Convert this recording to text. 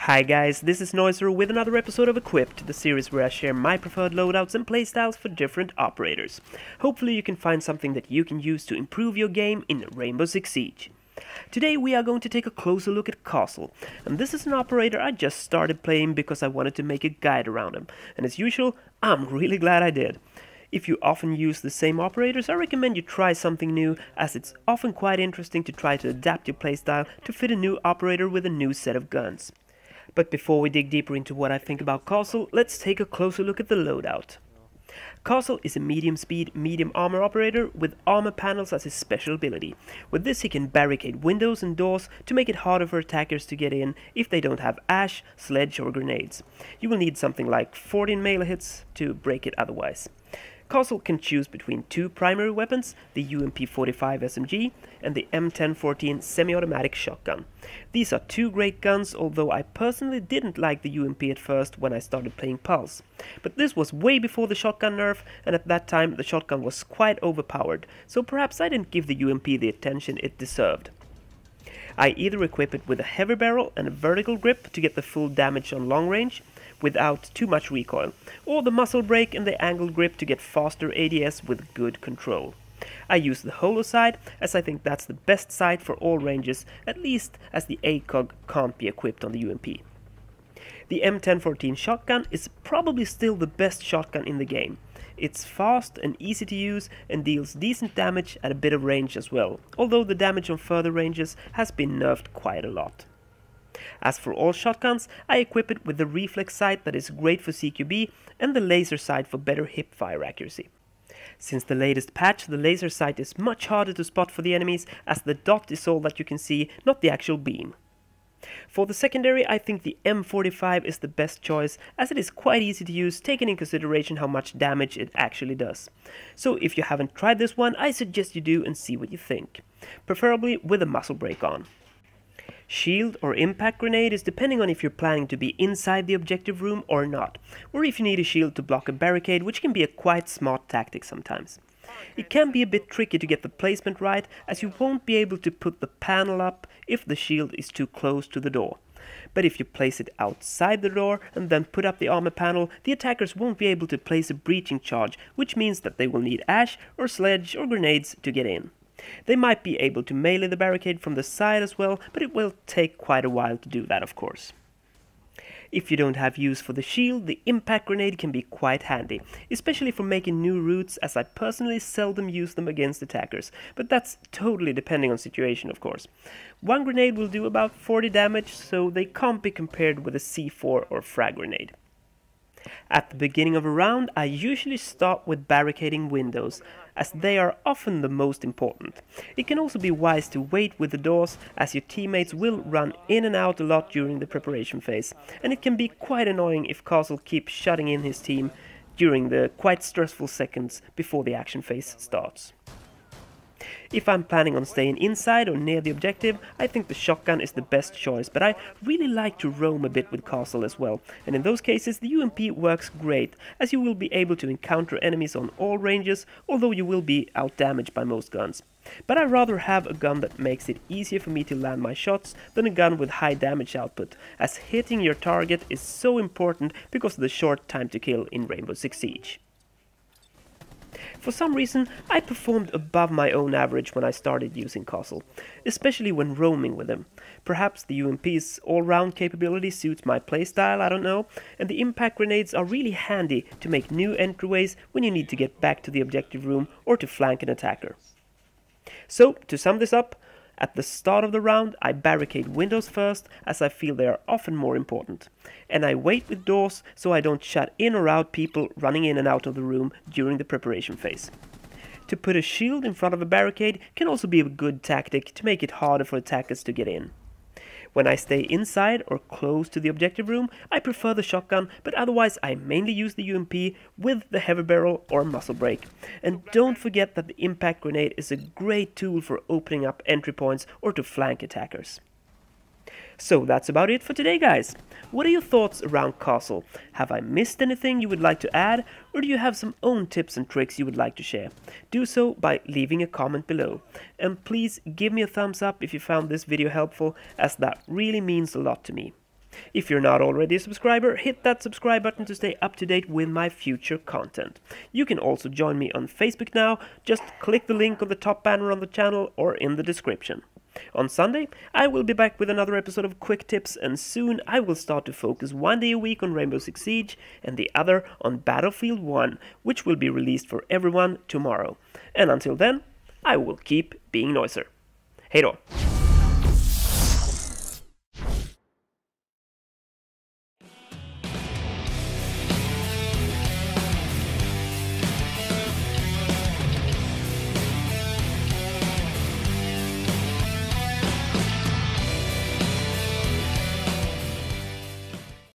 Hi guys, this is Noiser with another episode of Equipped, the series where I share my preferred loadouts and playstyles for different operators. Hopefully you can find something that you can use to improve your game in Rainbow Six Siege. Today we are going to take a closer look at Castle, and this is an operator I just started playing because I wanted to make a guide around him, and as usual, I'm really glad I did. If you often use the same operators, I recommend you try something new, as it's often quite interesting to try to adapt your playstyle to fit a new operator with a new set of guns. But before we dig deeper into what I think about Castle, let's take a closer look at the loadout. Castle is a medium speed, medium armor operator with armor panels as his special ability. With this he can barricade windows and doors to make it harder for attackers to get in if they don't have ash, sledge or grenades. You will need something like 14 melee hits to break it otherwise. Castle can choose between two primary weapons, the UMP-45 SMG and the M1014 semi-automatic shotgun. These are two great guns, although I personally didn't like the UMP at first when I started playing Pulse. But this was way before the shotgun nerf, and at that time the shotgun was quite overpowered, so perhaps I didn't give the UMP the attention it deserved. I either equip it with a heavy barrel and a vertical grip to get the full damage on long range, without too much recoil, or the muzzle brake and the angled grip to get faster ADS with good control. I use the holo side, as I think that's the best side for all ranges, at least as the ACOG can't be equipped on the UMP. The M1014 shotgun is probably still the best shotgun in the game. It's fast and easy to use and deals decent damage at a bit of range as well, although the damage on further ranges has been nerfed quite a lot. As for all shotguns, I equip it with the reflex sight that is great for CQB and the laser sight for better hipfire accuracy. Since the latest patch, the laser sight is much harder to spot for the enemies, as the dot is all that you can see, not the actual beam. For the secondary, I think the M45 is the best choice, as it is quite easy to use, taking in consideration how much damage it actually does. So if you haven't tried this one, I suggest you do and see what you think, preferably with a muzzle brake on. Shield or impact grenade is depending on if you're planning to be inside the objective room or not, or if you need a shield to block a barricade, which can be a quite smart tactic sometimes. It can be a bit tricky to get the placement right, as you won't be able to put the panel up if the shield is too close to the door. But if you place it outside the door and then put up the armor panel, the attackers won't be able to place a breaching charge, which means that they will need ash or sledge or grenades to get in. They might be able to melee the barricade from the side as well, but it will take quite a while to do that, of course. If you don't have use for the shield, the impact grenade can be quite handy, especially for making new routes, as I personally seldom use them against attackers, but that's totally depending on situation, of course. One grenade will do about 40 damage, so they can't be compared with a C4 or frag grenade. At the beginning of a round, I usually start with barricading windows, as they are often the most important. It can also be wise to wait with the doors, as your teammates will run in and out a lot during the preparation phase, and it can be quite annoying if Castle keeps shutting in his team during the quite stressful seconds before the action phase starts. If I'm planning on staying inside or near the objective, I think the shotgun is the best choice, but I really like to roam a bit with Castle as well, and in those cases the UMP works great, as you will be able to encounter enemies on all ranges, although you will be outdamaged by most guns. But I'd rather have a gun that makes it easier for me to land my shots than a gun with high damage output, as hitting your target is so important because of the short time to kill in Rainbow Six Siege. For some reason, I performed above my own average when I started using Castle, especially when roaming with him. Perhaps the UMP's all-round capability suits my playstyle, I don't know, and the impact grenades are really handy to make new entryways when you need to get back to the objective room or to flank an attacker. So, to sum this up, at the start of the round, I barricade windows first, as I feel they are often more important. And I wait with doors, so I don't shut in or out people running in and out of the room during the preparation phase. To put a shield in front of a barricade can also be a good tactic to make it harder for attackers to get in. When I stay inside or close to the objective room, I prefer the shotgun, but otherwise I mainly use the UMP with the heavy barrel or muzzle brake. And don't forget that the impact grenade is a great tool for opening up entry points or to flank attackers. So that's about it for today, guys. What are your thoughts around Castle? Have I missed anything you would like to add, or do you have some own tips and tricks you would like to share? Do so by leaving a comment below. And please give me a thumbs up if you found this video helpful, as that really means a lot to me. If you're not already a subscriber, hit that subscribe button to stay up to date with my future content. You can also join me on Facebook now, just click the link on the top banner on the channel or in the description. On Sunday, I will be back with another episode of Quick Tips, and soon I will start to focus one day a week on Rainbow Six Siege and the other on Battlefield 1, which will be released for everyone tomorrow. And until then, I will keep being Noiser. Hej då!